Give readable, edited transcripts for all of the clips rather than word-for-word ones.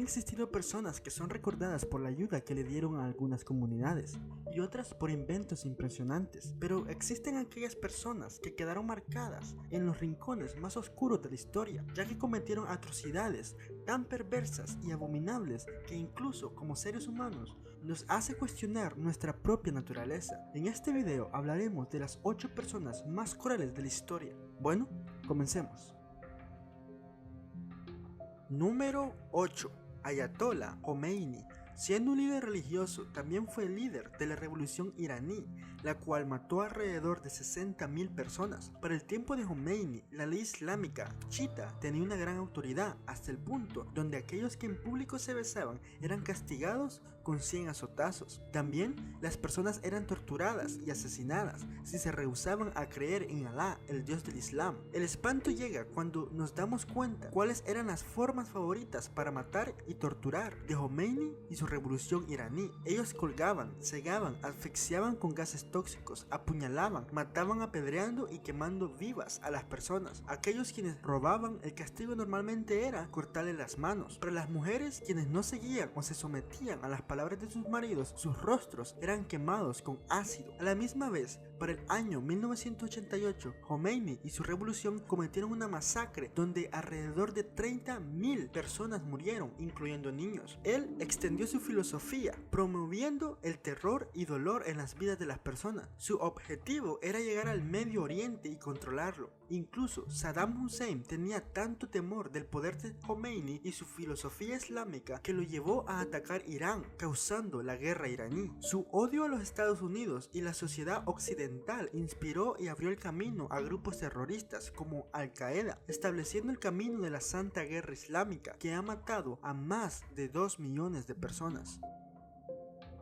existido personas que son recordadas por la ayuda que le dieron a algunas comunidades y otras por inventos impresionantes, pero existen aquellas personas que quedaron marcadas en los rincones más oscuros de la historia, ya que cometieron atrocidades tan perversas y abominables que incluso como seres humanos nos hace cuestionar nuestra propia naturaleza. En este video hablaremos de las 8 personas más crueles de la historia. Bueno, comencemos. Número 8. Ayatollah Khomeini. Siendo un líder religioso, también fue líder de la revolución iraní, la cual mató alrededor de 60.000 personas. Para el tiempo de Khomeini, la ley islámica chiita tenía una gran autoridad, hasta el punto donde aquellos que en público se besaban eran castigados con 100 azotazos. También las personas eran torturadas y asesinadas si se rehusaban a creer en Alá, el dios del Islam. El espanto llega cuando nos damos cuenta cuáles eran las formas favoritas para matar y torturar de Khomeini y su revolución iraní. Ellos colgaban, cegaban, asfixiaban con gases tóxicos, apuñalaban, mataban apedreando y quemando vivas a las personas. Aquellos quienes robaban, el castigo normalmente era cortarle las manos. Para las mujeres quienes no seguían o se sometían a las palabras de sus maridos, sus rostros eran quemados con ácido. A la misma vez, para el año 1988, Khomeini y su revolución cometieron una masacre donde alrededor de 30.000 personas murieron, incluyendo niños. Él extendió su filosofía, promoviendo el terror y dolor en las vidas de las personas. Su objetivo era llegar al Medio Oriente y controlarlo. Incluso Saddam Hussein tenía tanto temor del poder de Khomeini y su filosofía islámica que lo llevó a atacar Irán, causando la guerra iraní. Su odio a los Estados Unidos y la sociedad occidental inspiró y abrió el camino a grupos terroristas como Al-Qaeda, estableciendo el camino de la Santa Guerra Islámica, que ha matado a más de 2 millones de personas.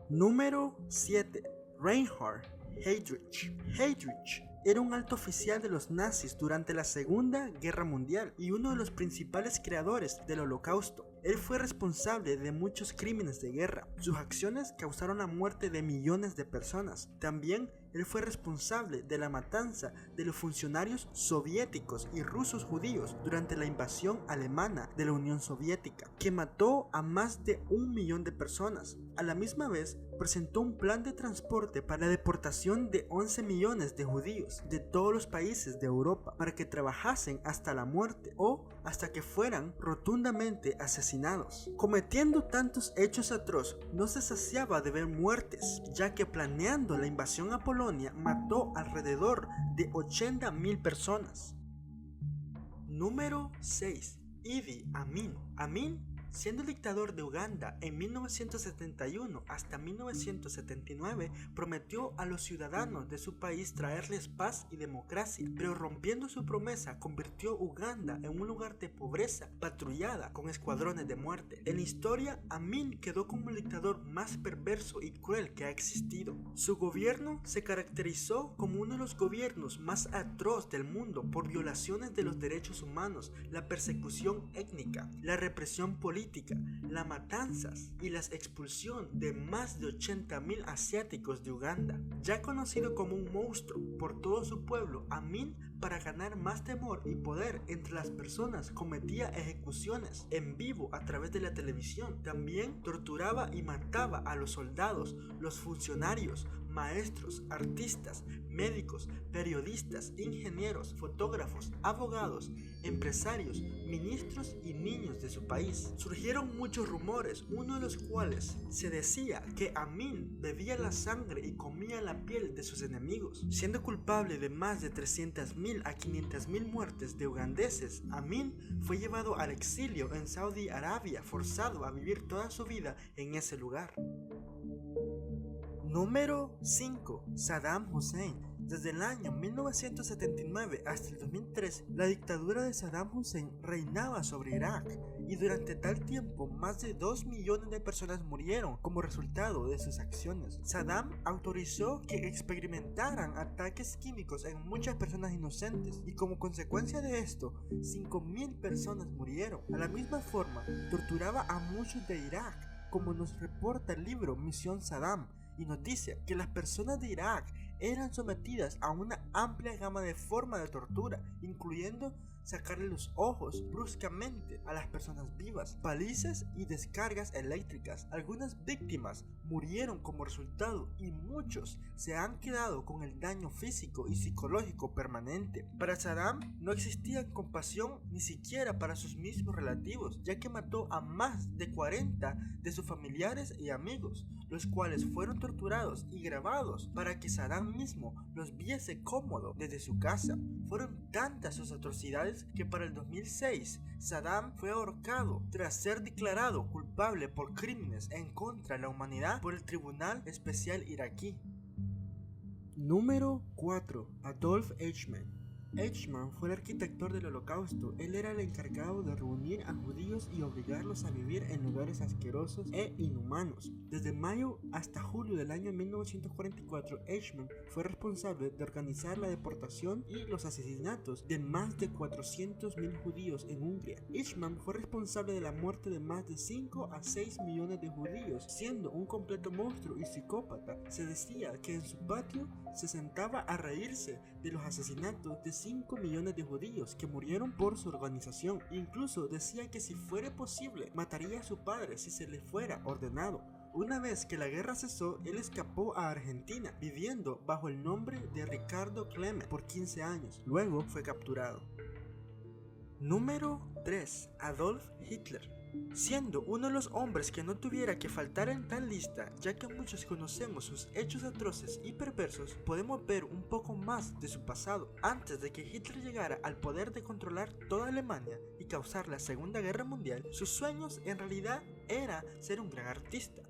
Número 7. Reinhard Heydrich. Heydrich era un alto oficial de los nazis durante la Segunda Guerra Mundial y uno de los principales creadores del Holocausto. Él fue responsable de muchos crímenes de guerra. Sus acciones causaron la muerte de millones de personas. También él fue responsable de la matanza de los funcionarios soviéticos y rusos judíos durante la invasión alemana de la Unión Soviética, que mató a más de 1 millón de personas. A la misma vez, presentó un plan de transporte para la deportación de 11 millones de judíos de todos los países de Europa para que trabajasen hasta la muerte o hasta que fueran rotundamente asesinados. Cometiendo tantos hechos atroces, no se saciaba de ver muertes, ya que planeando la invasión a Polonia mató alrededor de 80.000 personas. Número 6. Idi Amin. Amin, siendo el dictador de Uganda en 1971 hasta 1979, prometió a los ciudadanos de su país traerles paz y democracia, pero rompiendo su promesa convirtió Uganda en un lugar de pobreza patrullada con escuadrones de muerte. En la historia, Amin quedó como el dictador más perverso y cruel que ha existido. Su gobierno se caracterizó como uno de los gobiernos más atroz del mundo por violaciones de los derechos humanos, la persecución étnica, la represión política, las matanzas y la expulsión de más de 80.000 asiáticos de Uganda. Ya conocido como un monstruo por todo su pueblo, Amin, para ganar más temor y poder entre las personas, cometía ejecuciones en vivo a través de la televisión. También torturaba y mataba a los soldados, los funcionarios, maestros, artistas, médicos, periodistas, ingenieros, fotógrafos, abogados, empresarios, ministros y niños de su país. Surgieron muchos rumores, uno de los cuales se decía que Amin bebía la sangre y comía la piel de sus enemigos. Siendo culpable de más de 300.000 a 500.000 muertes de ugandeses, Amin fue llevado al exilio en Saudi Arabia, forzado a vivir toda su vida en ese lugar. Número 5. Saddam Hussein. Desde el año 1979 hasta el 2003, la dictadura de Saddam Hussein reinaba sobre Irak y durante tal tiempo más de 2 millones de personas murieron como resultado de sus acciones. Saddam autorizó que experimentaran ataques químicos en muchas personas inocentes y como consecuencia de esto, 5.000 personas murieron. A la misma forma, torturaba a muchos de Irak, como nos reporta el libro Misión Saddam, y noticia que las personas de Irak eran sometidas a una amplia gama de formas de tortura, incluyendo sacarle los ojos bruscamente a las personas vivas, palizas y descargas eléctricas. Algunas víctimas murieron como resultado y muchos se han quedado con el daño físico y psicológico permanente. Para Saddam no existía compasión ni siquiera para sus mismos relativos, ya que mató a más de 40 de sus familiares y amigos, los cuales fueron torturados y grabados para que Saddam mismo los viese cómodo desde su casa. Fueron tantas sus atrocidades que para el 2006 Saddam fue ahorcado tras ser declarado culpable por crímenes en contra de la humanidad por el Tribunal Especial iraquí. Número 4. Adolf Eichmann. Eichmann fue el arquitecto del Holocausto. Él era el encargado de reunir a judíos y obligarlos a vivir en lugares asquerosos e inhumanos. Desde mayo hasta julio del año 1944, Eichmann fue responsable de organizar la deportación y los asesinatos de más de 400.000 judíos en Hungría. Eichmann fue responsable de la muerte de más de 5 a 6 millones de judíos, siendo un completo monstruo y psicópata. Se decía que en su patio se sentaba a reírse de los asesinatos de 5 millones de judíos que murieron por su organización. Incluso decía que si fuera posible, mataría a su padre si se le fuera ordenado. Una vez que la guerra cesó, él escapó a Argentina, viviendo bajo el nombre de Ricardo Klement por 15 años. Luego fue capturado. Número 3. Adolf Hitler. Siendo uno de los hombres que no tuviera que faltar en tal lista, ya que muchos conocemos sus hechos atroces y perversos, podemos ver un poco más de su pasado. Antes de que Hitler llegara al poder de controlar toda Alemania y causar la Segunda Guerra Mundial, sus sueños en realidad era ser un gran artista.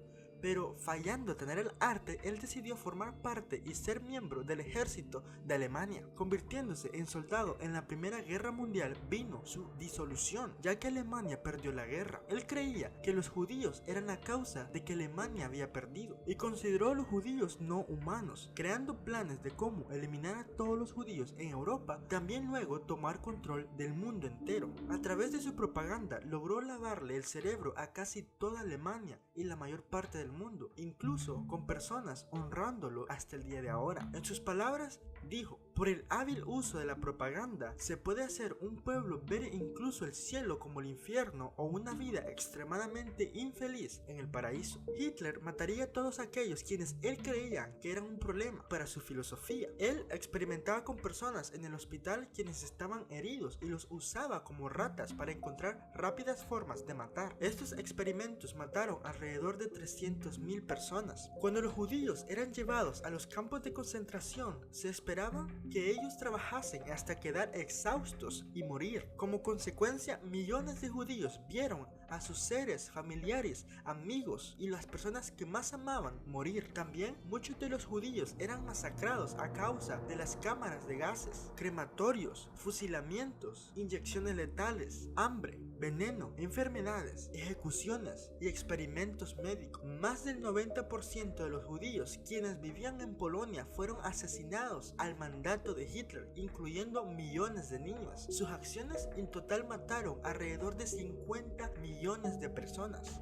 Pero fallando a tener el arte, él decidió formar parte y ser miembro del ejército de Alemania. Convirtiéndose en soldado en la Primera Guerra Mundial, vino su disolución, ya que Alemania perdió la guerra. Él creía que los judíos eran la causa de que Alemania había perdido, y consideró a los judíos no humanos, creando planes de cómo eliminar a todos los judíos en Europa, también luego tomar control del mundo entero. A través de su propaganda, logró lavarle el cerebro a casi toda Alemania y la mayor parte del mundo, incluso con personas honrándolo hasta el día de ahora. En sus palabras dijo: por el hábil uso de la propaganda se puede hacer un pueblo ver incluso el cielo como el infierno o una vida extremadamente infeliz en el paraíso. Hitler mataría a todos aquellos quienes él creía que eran un problema para su filosofía. Él experimentaba con personas en el hospital quienes estaban heridos y los usaba como ratas para encontrar rápidas formas de matar. Estos experimentos mataron alrededor de 300.000 personas. Cuando los judíos eran llevados a los campos de concentración, se esperaba que ellos trabajasen hasta quedar exhaustos y morir. Como consecuencia, millones de judíos vieron a sus seres familiares, amigos y las personas que más amaban morir. También muchos de los judíos eran masacrados a causa de las cámaras de gases, crematorios, fusilamientos, inyecciones letales, hambre, veneno, enfermedades, ejecuciones y experimentos médicos. Más del 90% de los judíos quienes vivían en Polonia fueron asesinados al mandato de Hitler, incluyendo millones de niños. Sus acciones en total mataron alrededor de 50 millones de personas.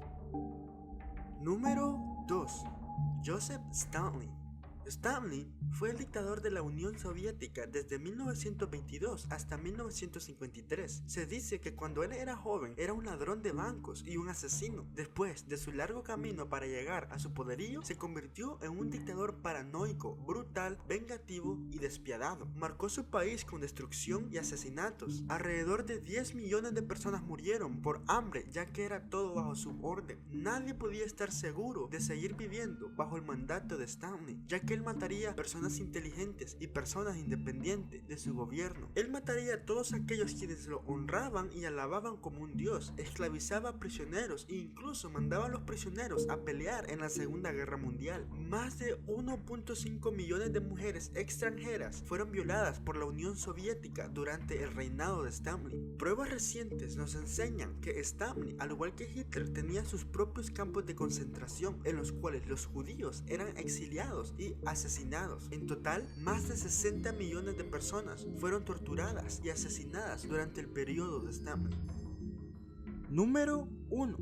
Número 2. Joseph Stalin. Stalin fue el dictador de la Unión Soviética desde 1922 hasta 1953. Se dice que cuando él era joven era un ladrón de bancos y un asesino. Después de su largo camino para llegar a su poderío, se convirtió en un dictador paranoico, brutal, vengativo y despiadado. Marcó su país con destrucción y asesinatos. Alrededor de 10 millones de personas murieron por hambre, ya que era todo bajo su orden. Nadie podía estar seguro de seguir viviendo bajo el mandato de Stalin, ya que él mataría personas inteligentes y personas independientes de su gobierno. Él mataría a todos aquellos quienes lo honraban y alababan como un dios, esclavizaba a prisioneros e incluso mandaba a los prisioneros a pelear en la Segunda Guerra Mundial. Más de 1.5 millones de mujeres extranjeras fueron violadas por la Unión Soviética durante el reinado de Stalin. Pruebas recientes nos enseñan que Stalin, al igual que Hitler, tenía sus propios campos de concentración en los cuales los judíos eran exiliados y asesinados. En total, más de 60 millones de personas fueron torturadas y asesinadas durante el periodo de Stalin. Número 1.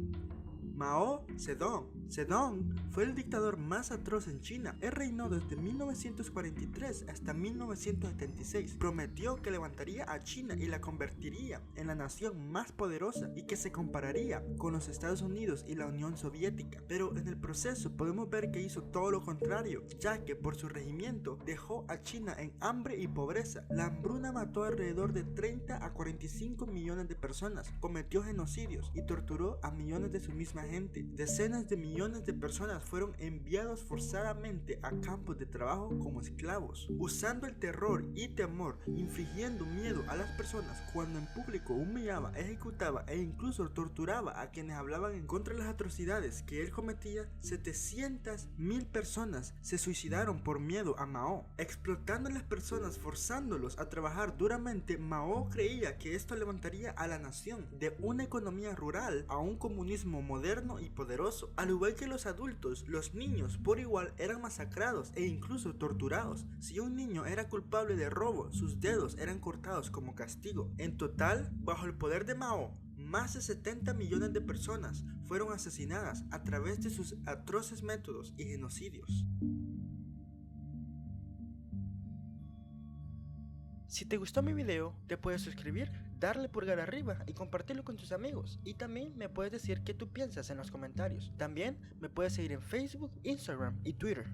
Mao Zedong. Zedong fue el dictador más atroz en China. Él reinó desde 1943 hasta 1976. Prometió que levantaría a China y la convertiría en la nación más poderosa y que se compararía con los Estados Unidos y la Unión Soviética. Pero en el proceso podemos ver que hizo todo lo contrario, ya que por su regimiento dejó a China en hambre y pobreza. La hambruna mató alrededor de 30 a 45 millones de personas, cometió genocidios y torturó a millones de su misma gente. Decenas de millones de personas fueron enviados forzadamente a campos de trabajo como esclavos, usando el terror y temor, infligiendo miedo a las personas cuando en público humillaba, ejecutaba e incluso torturaba a quienes hablaban en contra de las atrocidades que él cometía. 700.000 personas se suicidaron por miedo a Mao, explotando a las personas, forzándolos a trabajar duramente. Mao creía que esto levantaría a la nación de una economía rural a un comunismo moderno y poderoso. Al igual que los adultos, los niños por igual eran masacrados e incluso torturados. Si un niño era culpable de robo, sus dedos eran cortados como castigo. En total, bajo el poder de Mao, más de 70 millones de personas fueron asesinadas a través de sus atroces métodos y genocidios. Si te gustó mi video, te puedes suscribir, darle pulgar arriba y compartirlo con tus amigos. Y también me puedes decir qué tú piensas en los comentarios. También me puedes seguir en Facebook, Instagram y Twitter.